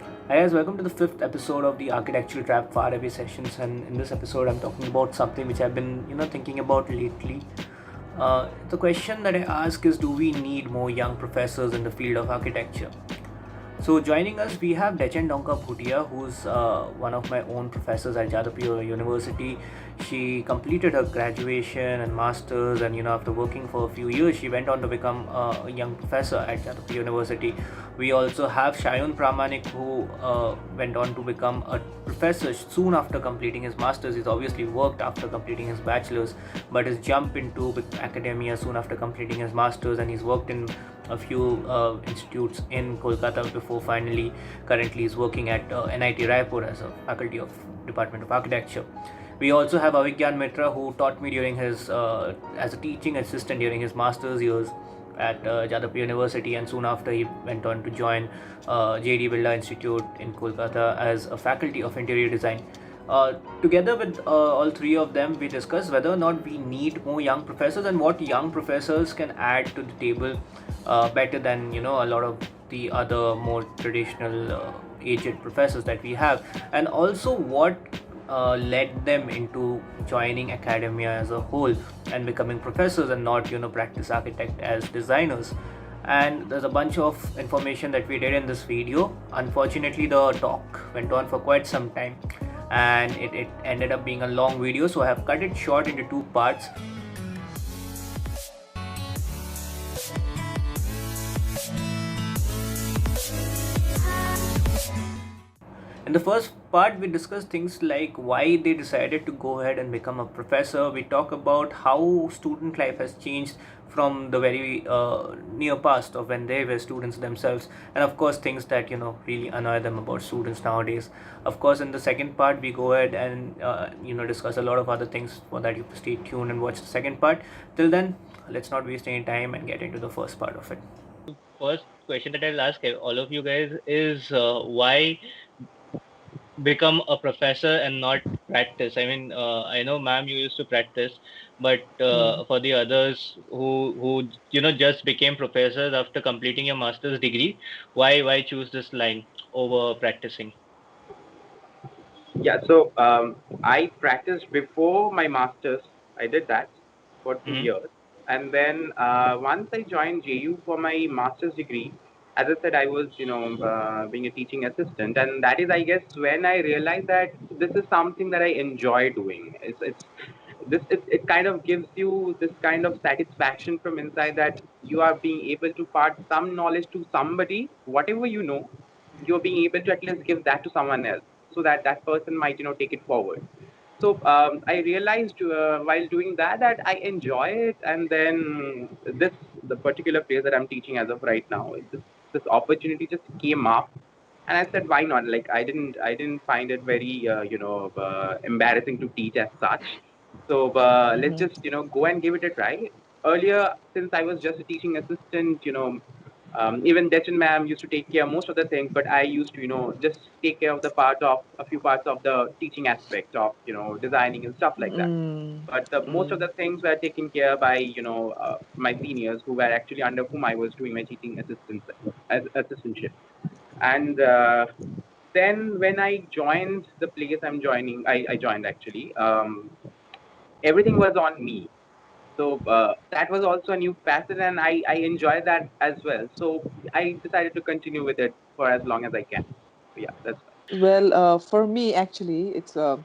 Hi guys, welcome to the fifth episode of the Architectural Trap Faraway sessions. And in this episode, I'm talking about something which I've been, thinking about lately. The question that I ask is, do we need more young professors in the field of architecture? So joining us, we have Dechen Donka Bhutia, who's one of my own professors at Jadavpur University. She completed her graduation and masters, and after working for a few years, she went on to become a young professor at Jadavpur University. We also have Shayun Pramanik, who went on to become a professor soon after completing his masters. He's obviously worked after completing his bachelor's, but has jumped into academia soon after completing his masters, and he's worked in a few institutes in Kolkata before finally currently is working at NIT Raipur as a faculty of Department of Architecture. We also have Avigyan Mitra, who taught me during his as a teaching assistant during his master's years at Jadavpur University, and soon after he went on to join JD Birla Institute in Kolkata as a faculty of interior design. Together with all three of them, we discuss whether or not we need more young professors and what young professors can add to the table better than a lot of the other more traditional aged professors that we have, and also what led them into joining academia as a whole and becoming professors and not practice architect as designers. And there's a bunch of information that we did in this video. Unfortunately, the talk went on for quite some time and it ended up being a long video, so I have cut it short into two parts. In the first part, we discuss things like why they decided to go ahead and become a professor. We talk about how student life has changed from the very near past of when they were students themselves, and of course, things that really annoy them about students nowadays. Of course, in the second part, we go ahead and discuss a lot of other things. For that, you have to stay tuned and watch the second part. Till then, let's not waste any time and get into the first part of it. First question that I'll ask all of you guys is why become a professor and not practice? I mean, I know, ma'am, you used to practice, but Mm. for the others who just became professors after completing your master's degree, why choose this line over practicing? Yeah, so I practiced before my master's. I did that for two Hmm. years. And then once I joined JU for my master's degree, as I said, I was, being a teaching assistant. And that is, I guess, when I realized that this is something that I enjoy doing. It kind of gives you this kind of satisfaction from inside that you are being able to part some knowledge to somebody, whatever you know, you're being able to at least give that to someone else so that that person might take it forward. So I realized while doing that I enjoy it, and then the particular place that I'm teaching as of right now, this opportunity just came up, and I said, why not? Like I didn't find it very embarrassing to teach as such. So let's Mhm. just go and give it a try. Earlier, since I was just a teaching assistant, even Dechen ma'am used to take care of most of the things, but I used to, just take care of the part of a few parts of the teaching aspect of, designing and stuff like that. Mm. But most of Mm. the things were taken care by, my seniors who were actually under whom I was doing my teaching assistantship. And then when I joined the place I'm joining, I joined actually. Everything was on me. So that was also a new facet, and I enjoy that as well. So I decided to continue with it for as long as I can. So yeah, that's why. Well, for me, actually, it's I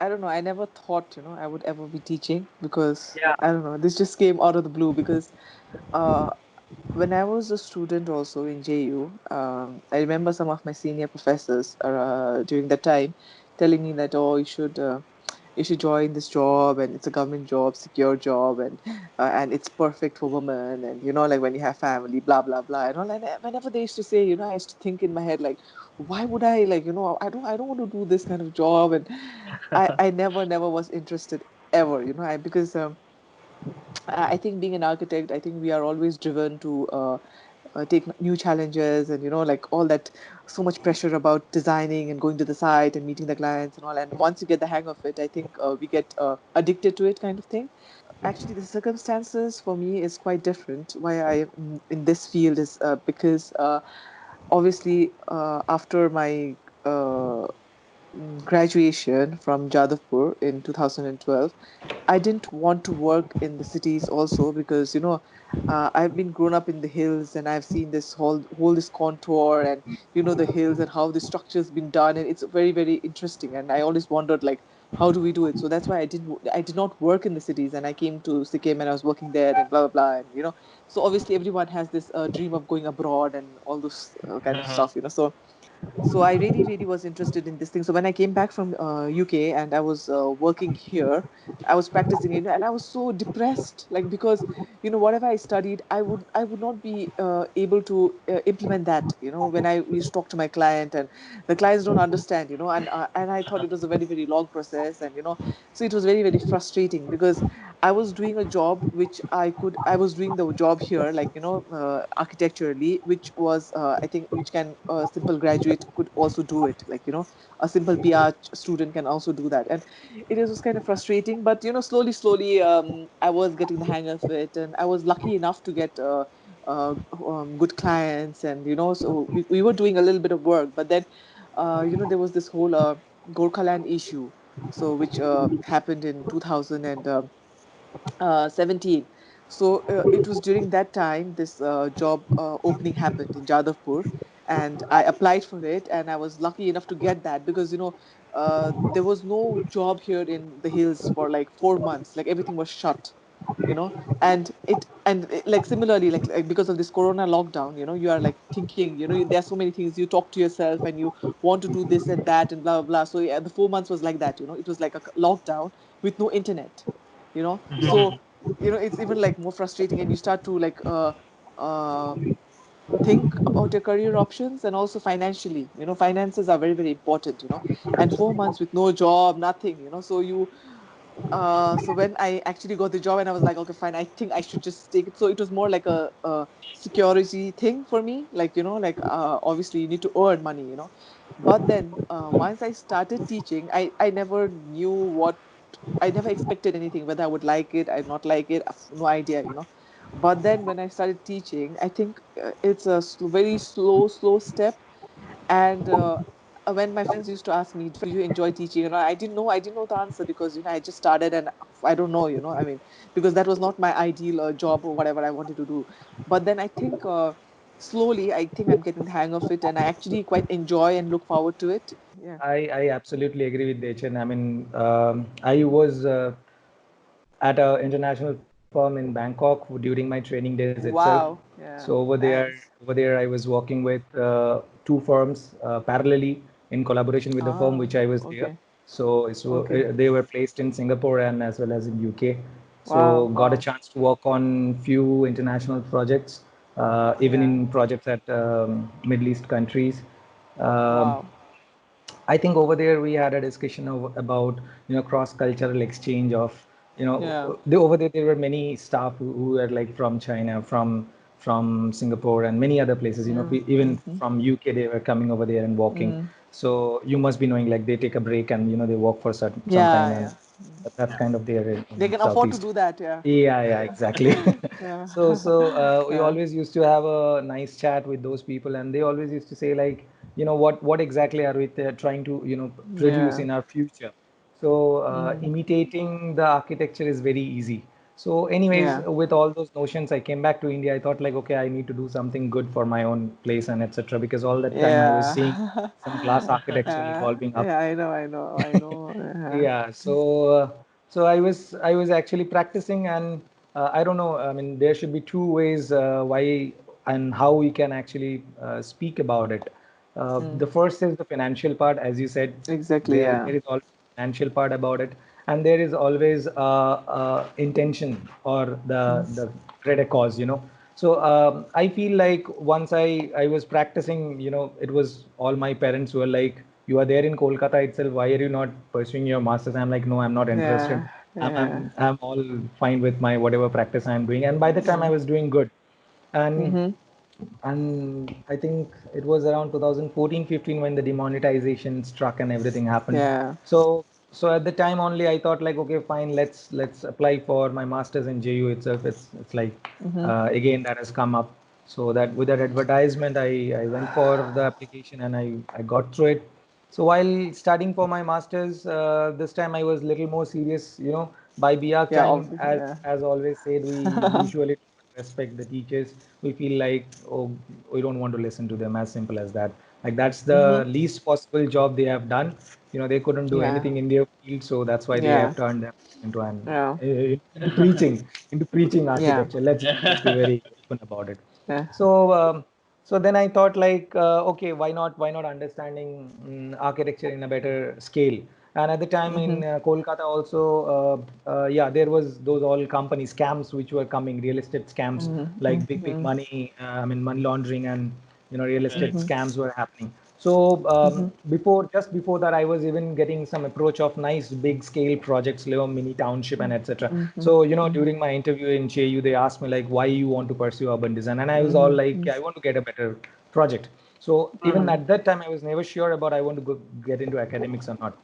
don't know. I never thought, I would ever be teaching because Yeah. I don't know. This just came out of the blue because uh, when I was a student also in JU, I remember some of my senior professors during that time telling me that, oh, you should join this job, and it's a government job, secure job, and it's perfect for women, and like when you have family, blah blah blah and all. And whenever they used to say, I used to think in my head like, why would I, like, I don't want to do this kind of job. And I never was interested ever, because I think being an architect, I think we are always driven to take new challenges, and like all that, so much pressure about designing and going to the site and meeting the clients and all. And once you get the hang of it, I think we get addicted to it, kind of thing. Actually, the circumstances for me is quite different. Why I am in this field is because obviously, after my uh, graduation from Jadavpur in 2012, I didn't want to work in the cities also because I've been grown up in the hills and I've seen this whole this contour and the hills and how the structure's been done, and it's very very interesting, and I always wondered like how do we do it. So that's why I did not work in the cities, and I came to Sikkim and I was working there and blah blah blah, and so obviously everyone has this dream of going abroad and all those kind of Uh-huh. stuff. So I really, really was interested in this thing. So when I came back from UK and I was working here, I was practicing it, and I was so depressed, like because whatever I studied, I would not be able to implement that. When I used to talk to my client, and the clients don't understand, and I thought it was a very, very long process, and so it was very, very frustrating because I was doing a job which I was doing the job here, like, architecturally, which was, I think, which can a simple graduate could also do it. Like, a simple PR student can also do that. And it was kind of frustrating, but, slowly, slowly, I was getting the hang of it. And I was lucky enough to get, good clients. And, so we were doing a little bit of work, but then, there was this whole, Gorkhaland issue. So, which happened in 2017. So it was during that time this job opening happened in Jadavpur, and I applied for it, and I was lucky enough to get that because there was no job here in the hills for like 4 months. Like everything was shut, like similarly, like because of this Corona lockdown, you are like thinking, there are so many things, you talk to yourself and you want to do this and that and blah blah blah. So yeah, the 4 months was like that. It was like a lockdown with no internet. So it's even like more frustrating, and you start to like uh think about your career options, and also financially, finances are very very important, and 4 months with no job, nothing, so when I actually got the job, and I was like, okay, fine, I think I should just take it. So it was more like a security thing for me, like, like, obviously you need to earn money, but then once I started teaching, I never knew what I never expected anything, whether I would like it, I not like it, no idea, But then when I started teaching, I think it's a very slow, slow step. And when my friends used to ask me, "Do you enjoy teaching?" I didn't know the answer because I just started, and I don't know, I mean, because that was not my ideal job or whatever I wanted to do. But then I think slowly, I think I'm getting the hang of it, and I actually quite enjoy and look forward to it. Yeah. I absolutely agree with Dechen. I mean, I was at an international firm in Bangkok during my training days itself. Wow. So Yeah. Nice. over there, I was working with two firms parallelly in collaboration with the firm Ah. which I was there. Okay. Okay. They were placed in Singapore and as well as in UK. So Wow. got a Wow. chance to work on few international projects, even Yeah. in projects at Middle East countries. Um, Wow. I think over there we had a discussion about cross-cultural exchange of Yeah. over there were many staff who were like from China, from Singapore and many other places. Yeah. Even Mm-hmm. from UK they were coming over there and walking. Mm. So you must be knowing like they take a break and they walk for some time, Yeah. and Yeah. Mm. that's kind of there They in can afford to Southeast. do that. Yeah. Yeah, yeah, exactly. Yeah. We Yeah. always used to have a nice chat with those people, and they always used to say like, what exactly are we trying to, produce Yeah. in our future. So Mm. imitating the architecture is very easy. So, anyways, Yeah. with all those notions, I came back to India. I thought like, okay, I need to do something good for my own place and etc. Because all that time I was seeing Yeah. some glass architecture Yeah. evolving up. Yeah. I know. I know. I know. Yeah. Yeah, so I was actually practicing, and I don't know. I mean, there should be two ways why and how we can actually speak about it. Mm. The first is the financial part, as you said. Exactly. There Yeah. is always financial part about it, and there is always intention or Mm. the greater cause. So I feel like once I was practicing, it was all my parents were like, "You are there in Kolkata itself. Why are you not pursuing your masters?" I'm like, "No, I'm not interested. Yeah. I'm Yeah. I'm I'm all fine with my whatever practice I'm doing." And by the time I Mm. was doing good, and Mm-hmm. I think it was around 2014-15 when the demonetization struck and everything happened. Yeah. So at the time only I thought like, okay, fine, let's apply for my masters in JU itself. It's like Mm-hmm. again that has come up. So that with that advertisement, I went for the application and I got through it. So while studying for my masters, this time I was little more serious. By BARC Yeah, time, obviously. as always said, we usually respect the teachers. We feel like, oh, we don't want to listen to them. As simple as that. Like that's the Mm-hmm. least possible job they have done. They couldn't do Yeah. anything in their field, so that's why they Yeah. have turned them into an Yeah. into preaching Yeah. architecture. Let's be very open about it. Yeah. So then I thought like, okay, why not understanding architecture in a better scale? And at the time in Mm-hmm. Kolkata also, yeah, there was those all company scams which were coming, real estate scams, like big Mm-hmm. money, I mean money laundering, and real estate Mm-hmm. scams were happening. So Mm-hmm. just before that, I was even getting some approach of nice big scale projects, little mini township and etc. Mm-hmm. So during my interview in JU, they asked me like, why you want to pursue urban design, and I was all like, Mm-hmm. I want to get a better project. So even at that time, I was never sure about I want to get into academics or not.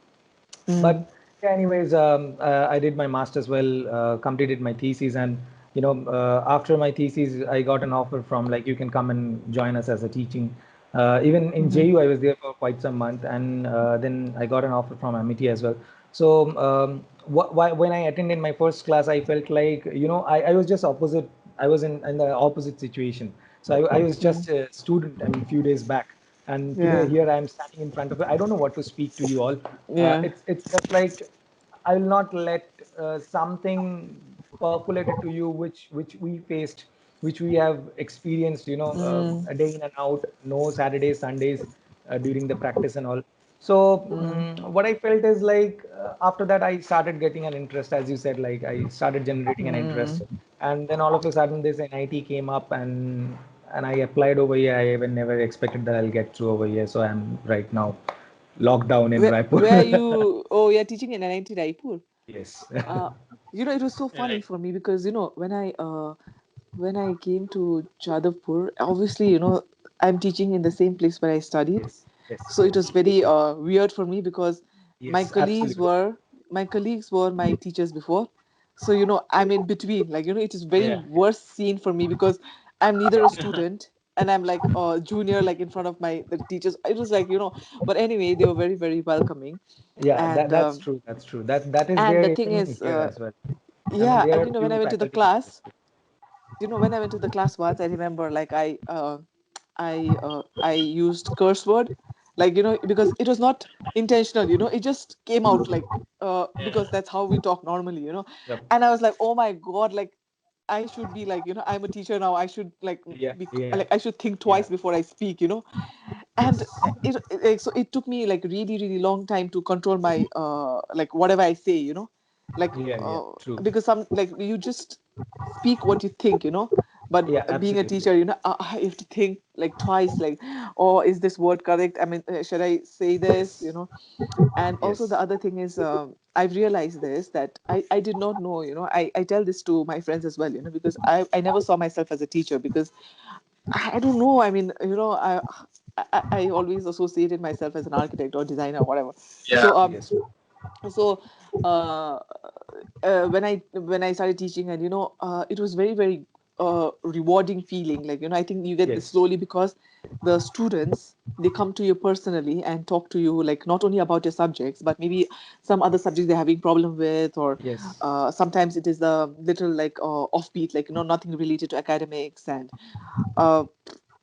But yeah, anyways, I did my master's well, completed my thesis, and after my thesis, I got an offer from like, you can come and join us as a teaching. Even in JU, I was there for quite some month, and then I got an offer from Amity as well. So when I attended my first class, I felt like I was just opposite. I was in the opposite situation. So I was just a student. I mean, few days back, and today Yeah. here I am standing in front of it. I don't know what to speak to you all. Yeah. It's just like I will not let something percolated to you which we faced, which we have experienced, a day in and out, no Saturdays, Sundays during the practice and all. So what I felt is like, after that I started getting an interest, as you said, like I started generating an interest, and then all of a sudden this NIT came up, and I applied over here. I even never expected that I'll get through over here. So I'm right now locked down in Where Raipur. you? Oh, you're teaching in NIT Raipur. Yes. Uh, it was so funny Right. for me because when I came to Jadavpur, obviously I'm teaching in the same place where I studied, Yes. Yes. so it was very weird for me because my Yes. colleagues Absolutely. were my colleagues were my teachers before, so I'm in between, like it is very Yeah. worst scene for me because I'm neither a student and I'm like a junior, like in front of the teachers. It was like but anyway, they were very, very welcoming. Yeah. and That's true. That's true. That is and there the thing even is, here as well. I mean, yeah, there and are when I few went to the faculty class, members. when I went to the class once, I remember like I used curse word, like because it was not intentional, it just came out like because Yeah. that's how we talk normally, Yep. and I was like, oh my god, like I should be like, I'm a teacher now. I should like Yeah. be Yeah. like I should think Yeah. twice before I speak, and Yes. so it took me like really, really long time to control my like whatever I say, like Yeah. Yeah. True. because some like you just speak what you think, but Yeah. being a Absolutely. teacher, I have to think like twice, like, oh, is this word correct? I mean, should I say this, Yes. and also the Yes. other thing is, I've realized this, that I did not know, I tell this to my friends as well, because I never saw myself as a teacher because I don't know. I mean, I always associated myself as an architect or designer, whatever. So Yes. so uh, when I started teaching, and it was very, very rewarding feeling. Like I think you get this Yes. slowly because the students, they come to you personally and talk to you, like not only about your subjects, but maybe some other subjects they're having problem with, or Yes. sometimes it is a little like offbeat, like nothing related to academics, and uh,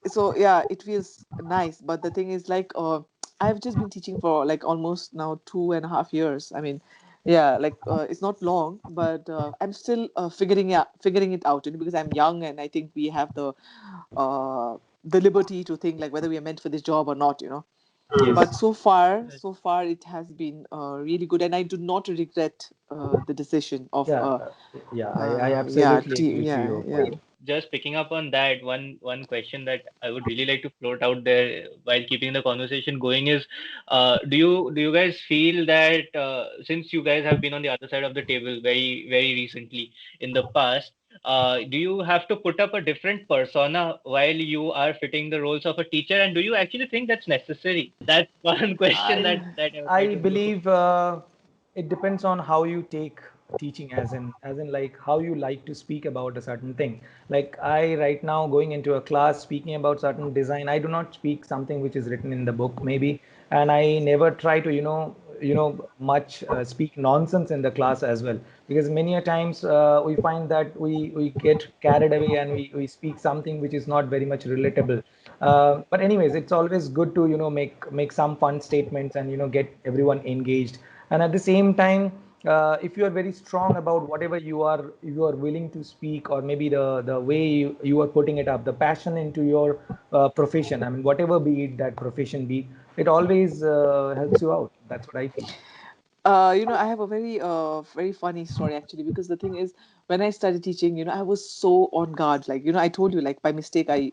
so yeah, it feels nice. But the thing is, like I've just been teaching for like almost now 2.5 years. I mean, yeah, like it's not long, but I'm still figuring it out, because I'm young, and I think we have uh the liberty to think like whether we are meant for this job or not, but Yes. so far it has been really good, and I do not regret the decision of Yeah. Yeah. I absolutely agree to yeah, your yeah. point. Just picking up on that, one question that I would really like to float out there while keeping the conversation going is, do you guys feel that, since you guys have been on the other side of the table very, very recently in the past, do you have to put up a different persona while you are fitting the roles of a teacher, and do you actually think that's necessary? That's one question I that I would like I to know. believe it depends on how you take teaching, as in like how you like to speak about a certain thing. Like I right now going into a class speaking about certain design, I do not speak something which is written in the book maybe, and I never try to much speak nonsense in the class as well, because many a times we find that we get carried away and we speak something which is not very much relatable. But anyways, it's always good to make some fun statements and get everyone engaged. And at the same time, if you are very strong about whatever you are willing to speak, or maybe the way you are putting it up, the passion into your profession, I mean whatever be it that profession be, it always helps you out. That's what I feel. I have a very funny story actually, because the thing is, when I started teaching, I was so on guard. Like, I told you, like by mistake, I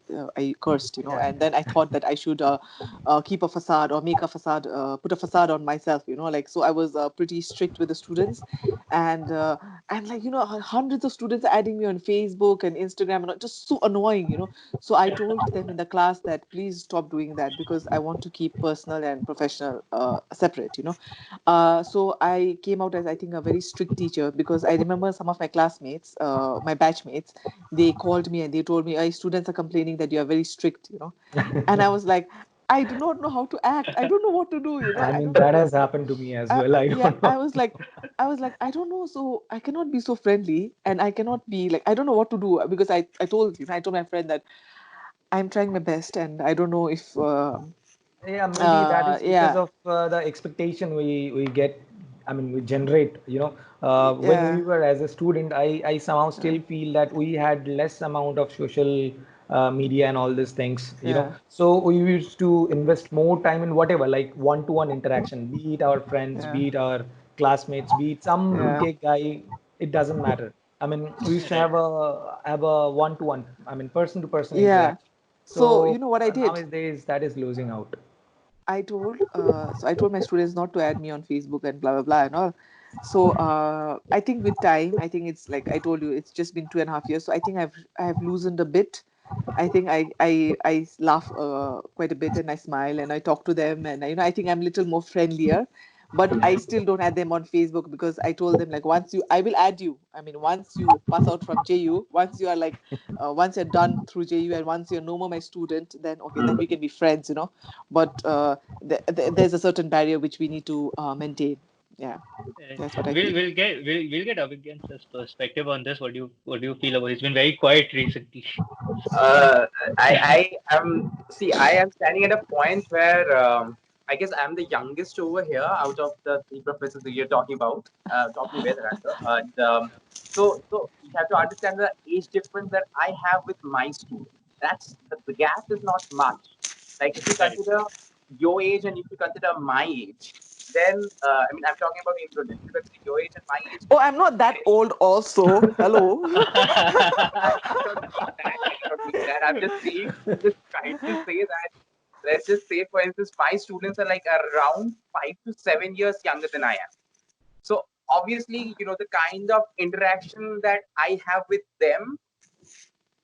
cursed, Yeah. and then I thought that I should keep a facade or make a facade, put a facade on myself, like, so I was pretty strict with the students, and like, hundreds of students adding me on Facebook and Instagram, and just so annoying, So I told them in the class that please stop doing that, because I want to keep personal and professional separate, So I came out as, I think, a very strict teacher, because I remember some of my classmates, my batchmates, they called me and they told me, "Hey, students are complaining that you are very strict," And I was like, I do not know how to act. I don't know what to do, I I mean, don't know. that has happened to me as well. I Yeah, don't know. I was like, I don't know. So I cannot be so friendly, and I cannot be like, I don't know what to do, because I told my friend that I'm trying my best, and I don't know if, Yeah, maybe that is because yeah, of the expectation we get. I mean, we generate. When we yeah, were as a student, I somehow yeah, still feel that we had less amount of social media and all these things. yeah, So we used to invest more time in whatever, like one-to-one interaction, be it our friends, yeah, be it our classmates, be it some yeah. BTech guy. It doesn't matter. I mean, we used to Right. have a one-to-one. I mean, person-to-person Yeah. interaction. So So you know what I did? nowadays that is losing out. I told my students not to add me on Facebook and blah blah blah and all. So I think with time, I think it's like I told you, it's just been 2.5 years. So I think I have loosened a bit. I think I laugh quite a bit, and I smile and I talk to them, and I think I'm a little more friendlier. But I still don't add them on Facebook, because I told them, like, I will add you. I mean, once you pass out from JU, once you are like, once you're done through JU, and once you're no more my student, then okay, then we can be friends. But there's a certain barrier which we need to maintain. Yeah, Right. that's what I We'll feel. we'll get we'll get Abhigyan's perspective on this. What do you feel about it? He's been very quiet recently. Uh, I am see. I am standing at a point where I guess I'm the youngest over here out of the three professors that you're talking with rather. And so you have to understand the age difference that I have with my students. The gap is not much. Like if you Right. consider your age and if you consider my age, then I mean I'm talking about introduction. If you consider your age and my age, Oh, I'm not that old. Also, hello. I don't mean that. I don't mean that. I'm just trying to say that. Let's just say, for instance, my students are like around 5 to 7 years younger than I am. So obviously, the kind of interaction that I have with them,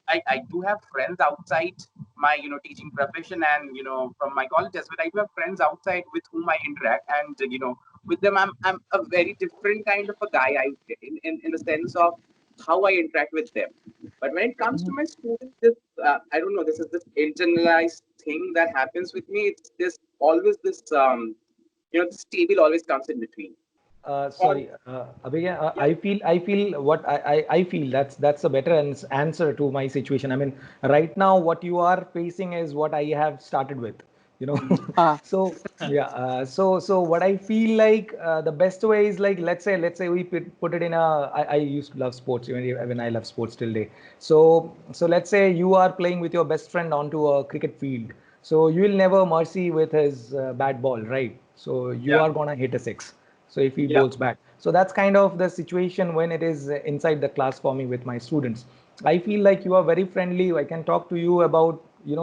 I do have friends outside my teaching profession and from my college as well. I do have friends outside with whom I interact, and with them I'm a very different kind of a guy. In the sense of how I interact with them. But when it comes to my students, this I don't know. This is this internalized thing that happens with me. It's this always this this table always comes in between. On Sorry, Abhigya, Yeah. I feel that's a better answer to my situation. I mean, right now what you are facing is what I have started with, you know. Ah, So yeah, so what I feel like the best way is like let's say we put it in I used to love sports even when I love sports till day. So let's say you are playing with your best friend onto a cricket field. So you will never mercy with his bat ball, right? So you Yeah. are gonna hit a six. So if he Yeah. bowls back, so that's kind of the situation when it is inside the class for me with my students. I feel like you are very friendly. I can talk to you about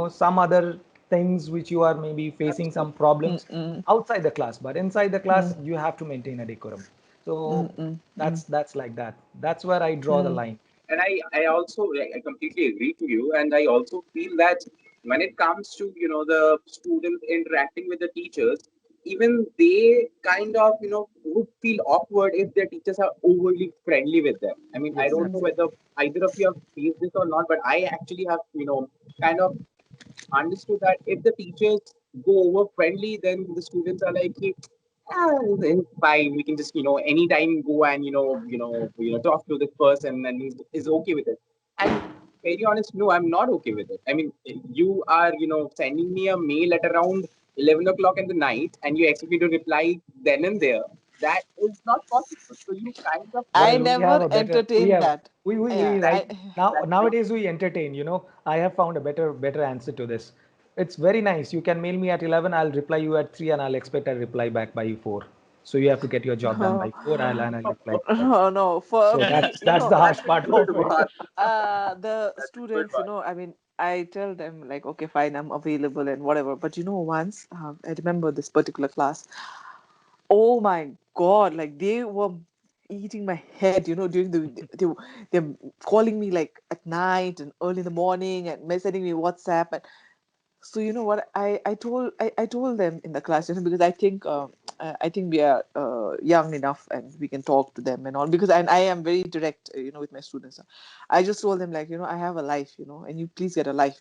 some other things which you are maybe facing some Absolutely. problems mm-mm, outside the class, but inside the class mm, you have to maintain a decorum. So mm-mm, mm, that's like that. That's where I draw the mm, line. And I also I completely agree to you, and I also feel that when it comes to the students interacting with the teachers, even they kind of, would feel awkward if their teachers are overly friendly with them. I mean, I Yes, don't know absolutely. whether either of you have faced this or not, but I actually have, kind of understood that if the teachers go over friendly, then the students are like, "Hey, it's fine. We can just, anytime go and, talk to this person and is okay with it." And very honest, no, I'm not okay with it. I mean, you are, sending me a mail at around 11 o'clock in the night and you expect me to reply then and there. That is not possible. So you kind of I have Well, to. we have never a better, we entertained have, that. we Yeah, right now, That's right. nowadays we entertain, I have found a better answer to this. It's very nice. You can mail me at 11, I'll reply you at 3, and I'll expect a reply back by 4. So you have to get your job done by 4, and I'll reply by 4. no, no. For So me, that's the That's harsh a part good of it. one. the That's a good students, one. I mean, I tell them like, okay, fine, I'm available and whatever. But once I remember this particular class. Oh my God, like they were eating my head, during they're calling me like at night and early in the morning and messaging me WhatsApp. And so you know what I told them in the class, because I think we are young enough and we can talk to them and all, because I am very direct, with my students. I just told them like, I have a life, and you please get a life,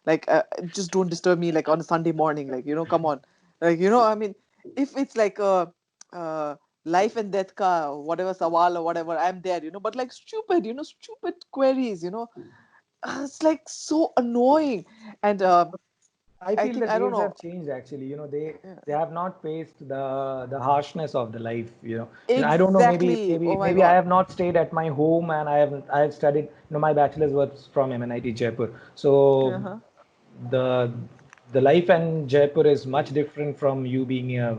like just don't disturb me like on a Sunday morning, like, come on, like, I mean, if it's like a uh, life and death ka whatever sawal or whatever, I'm there, but like stupid, stupid queries, it's like so annoying. And I I feel the think I don't days know. have changed actually. Yeah. They have not faced the harshness of the life. I don't know. Maybe Exactly. maybe Oh my maybe I God. have not stayed at my home, and I have studied. My bachelor's was from MNIT Jaipur. So Uh-huh. the the life in Jaipur is much different from you being a,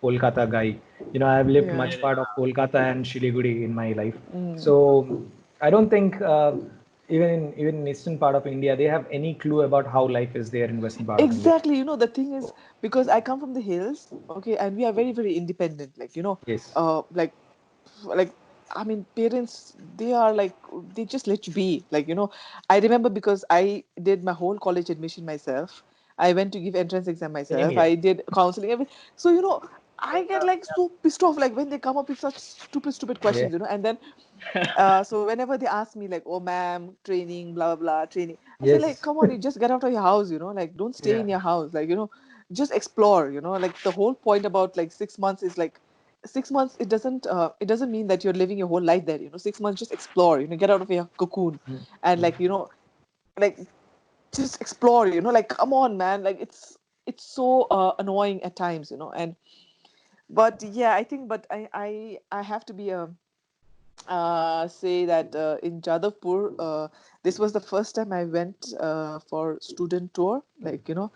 Kolkata guy. I have lived Yeah. much part of Kolkata and Shiliguri in my life. Mm. So I don't think even in eastern part of India they have any clue about how life is there in western part of India. Exactly. The thing is, because I come from the hills, okay, and we are very, very independent. Like, Yes. like, like, I mean, parents, they are like, they just let you be. Like, I remember because I did my whole college admission myself. I went to give entrance exam Same myself. here. I did counseling, everything. So, I get like so pissed off, like when they come up with such stupid, stupid Yeah. questions, and then so whenever they ask me like, oh ma'am, training, blah blah blah, training, I say like, Yes. come on, you just get out of your house, like don't stay Yeah. in your house, like just explore, like the whole point about like 6 months is like 6 months. It doesn't mean that you're living your whole life there. 6 months, just explore. Get out of your cocoon, Mm. and like like just explore. Like come on, man, like it's so annoying at times. And but yeah, I think, but I have to be a say that in Jadavpur, this was the first time I went for student tour, like and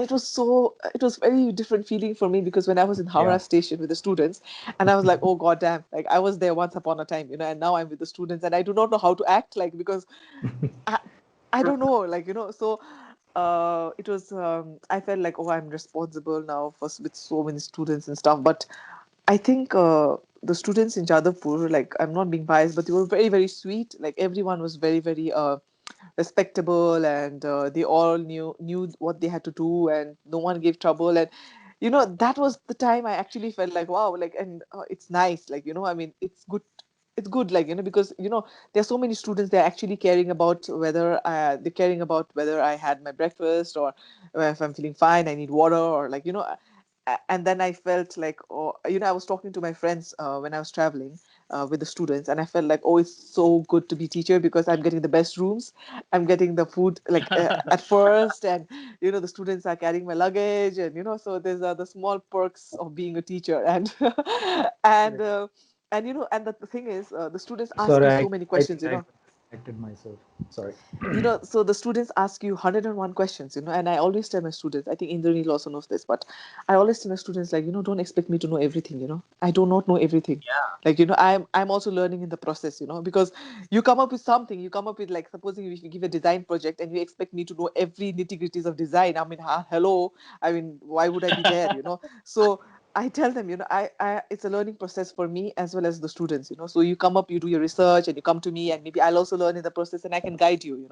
it was very different feeling for me, because when I was in Yeah. Howrah station with the students, and I was like, oh god damn, like I was there once upon a time, and now I'm with the students, and I do not know how to act, like because I, I don't know, like so. It was I felt like, oh, I'm responsible now for with so many students and stuff, but I think the students in Jadavpur, like I'm not being biased, but they were very, very sweet. Like everyone was very, very respectable, and they all knew what they had to do, and no one gave trouble. And that was the time I actually felt like, wow, like, and it's nice, like I mean, it's good, like because there's so many students, they're actually caring about whether they're caring about whether I had my breakfast, or if I'm feeling fine, I need water, or like and then I felt like, oh, I was talking to my friends when I was traveling with the students, and I felt like, oh, it's so good to be teacher, because I'm getting the best rooms, I'm getting the food like at first, and the students are carrying my luggage, and so there's the small perks of being a teacher, and and and the thing is, the students ask Sorry, you I, so many I questions, think I got connected myself. Sorry. so the students ask you 101 questions, and I always tell my students, I think Indranil also knows this, but I always tell my students, like, don't expect me to know everything. I do not know everything. Like, I'm also learning in the process, because you come up with something, you come up with, like, supposing if you give a design project and you expect me to know every nitty gritties of design, I mean, hello, I mean, why would I be there, so I tell them, it's a learning process for me as well as the students, So you come up, you do your research, and you come to me, and maybe I'll also learn in the process, and I can guide you.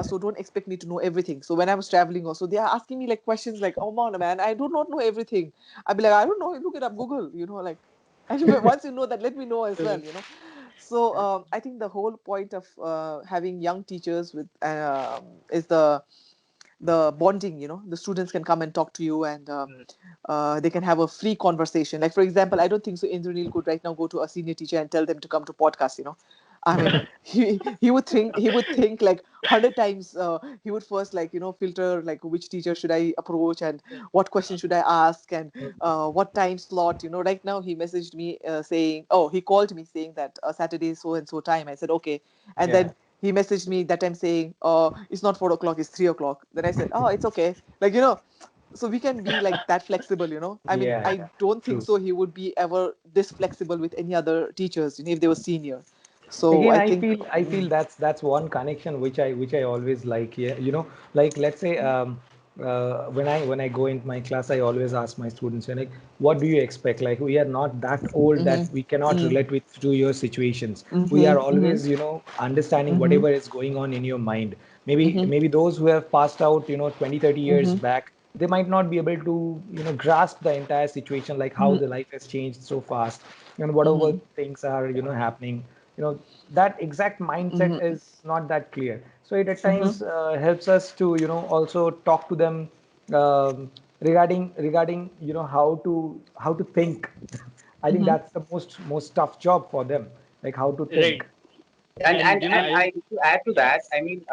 So don't expect me to know everything. So when I was traveling, also they are asking me like questions like, "Oh man, I do not know everything." I'll be like, "I don't know. Look it up, Google." Like, and once you know that, let me know as well. So I think the whole point of having young teachers with is the bonding. The students can come and talk to you, and they can have a free conversation. Like, for example, I don't think so Indranil could right now go to a senior teacher and tell them to come to podcast. I mean, he would think like 100 times. He would first, like, filter like which teacher should I approach, and what question should I ask, and what time slot. Right now he messaged me saying, oh, he called me saying that Saturday so and so time. I said okay, and Yeah. then he messaged me that time saying, it's not 4 o'clock, it's 3 o'clock. Then I said, oh, it's okay. Like, so we can be like that flexible. I mean, Yeah. I don't think True. so he would be ever this flexible with any other teachers, if they were senior. So Again, I I think, feel I feel that's one connection which I always like. Yeah, like let's say when I go into my class, I always ask my students, like, what do you expect? Like, we are not that old that we cannot relate with to your situations. We are always, understanding whatever is going on in your mind. Maybe those who have passed out, 20, 30 years back, they might not be able to, grasp the entire situation, like how the life has changed so fast, and whatever things are, happening. you know that exact mindset is not that clear, so it at times helps us to also talk to them, regarding how to think. I think that's the most tough job for them, like how to think. Right. and And and and I I to add to that, I mean,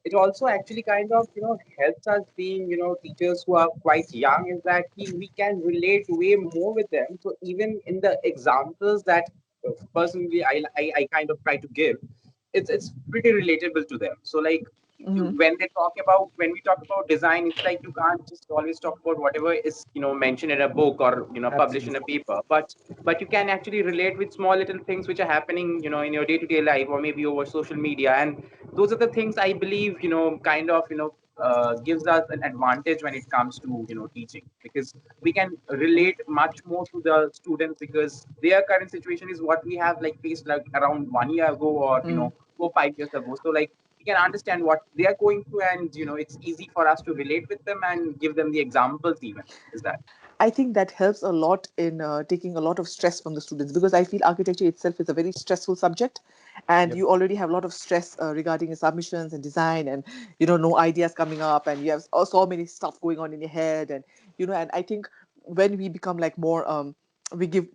it also actually kind of helps us being teachers who are quite young, is that we can relate way more with them. So even in the examples that personally I kind of try to give, it's pretty relatable to them. So like when we talk about design, it's like you can't just always talk about whatever is mentioned in a book or published in a Absolutely. paper, but you can actually relate with small little things which are happening in your day-to-day life, or maybe over social media. And those are the things I believe kind of gives us an advantage when it comes to teaching, because we can relate much more to the students, because their current situation is what we have like faced like around 1 year ago, or 4 5 years ago. So like we can understand what they are going through, and it's easy for us to relate with them and give them the examples even. Is that? I think that helps a lot in taking a lot of stress from the students, because I feel architecture itself is a very stressful subject, and Yep. you already have a lot of stress regarding your submissions and design, and no ideas coming up, and you have so many stuff going on in your head, and and I think when we become like more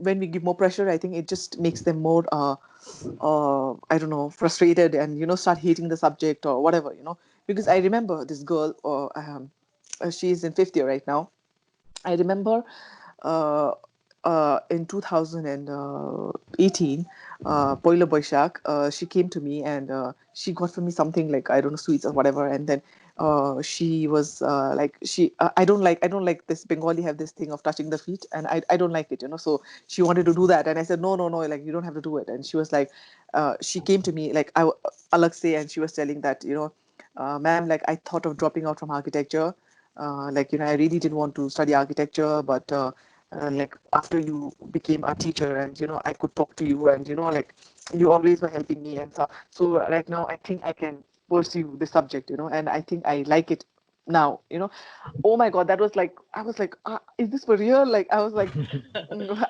when we give more pressure, I think it just makes them more I don't know, frustrated, and start hating the subject or whatever. Because I remember this girl, she's in fifth year right now. I remember uh, in 2018, Poila Boishak, she came to me, and she got for me something like, I don't know, sweets or whatever. And then she was like, I don't like this Bengali have this thing of touching the feet, and I don't like it. So she wanted to do that, and I said, no, no, no, like, you don't have to do it. And she was like, she came to me like, Alexei, and she was telling that, ma'am, like, I thought of dropping out from architecture. Like, I really didn't want to study architecture, but like, after you became a teacher, and I could talk to you, and like, you always were helping me, and so right now I think I can pursue the subject, and I think I like it now. Oh my god, that was like, I was like, is this for real? Like, I was like,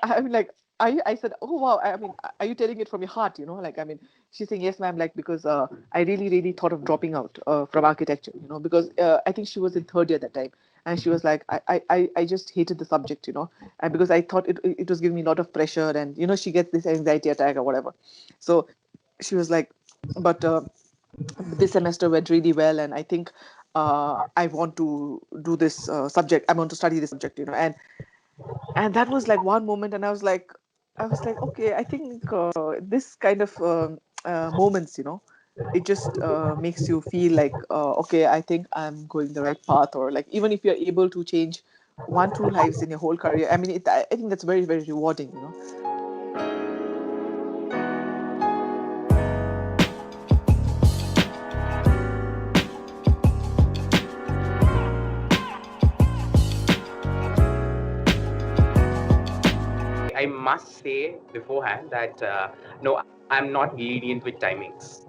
I mean, like, I said, oh wow, I mean, are you telling it from your heart? Like, I mean, she's saying, yes, ma'am, like, because I really, really thought of dropping out from architecture, because I think she was in third year that time, and she was like, I just hated the subject, and because I thought it was giving me a lot of pressure, and she gets this anxiety attack or whatever. So she was like, but this semester went really well, and I think I want to do this subject. I want to study this subject, and that was like one moment, and I was like, okay, I think this kind of moments, it just makes you feel like, okay, I think I'm going the right path, or like, even if you're able to change 1 2 lives in your whole career, I mean, I think that's very, very rewarding. must say beforehand that no, I'm not lenient with timings.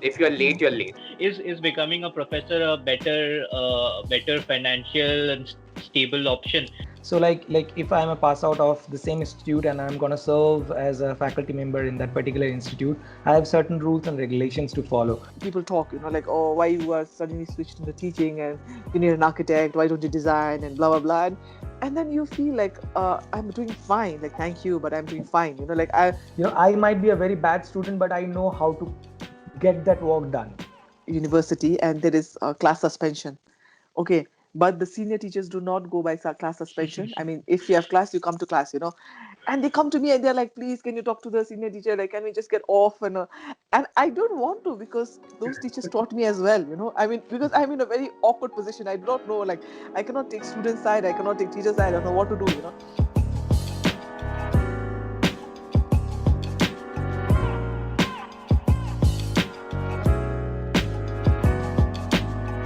If you're late, you're late. Is becoming a professor a better financial and stable option? So like if I'm a pass out of the same institute and I'm going to serve as a faculty member in that particular institute, I have certain rules and regulations to follow. People talk, like, oh, why you are suddenly switched into teaching and you need an architect, why don't you design and blah blah blah. And then you feel like I'm doing fine, like thank you, but I'm doing fine, like I might be a very bad student, but I know how to get that work done. University and there is class suspension. Okay, but the senior teachers do not go by class suspension. I mean, if you have class, you come to class, and they come to me and they're like, please, can you talk to the senior teacher? Like, can we just get off? And I don't want to, because those teachers taught me as well, I mean, because I'm in a very awkward position. I do not know, like, I cannot take student side, I cannot take teacher side, I don't know what to do.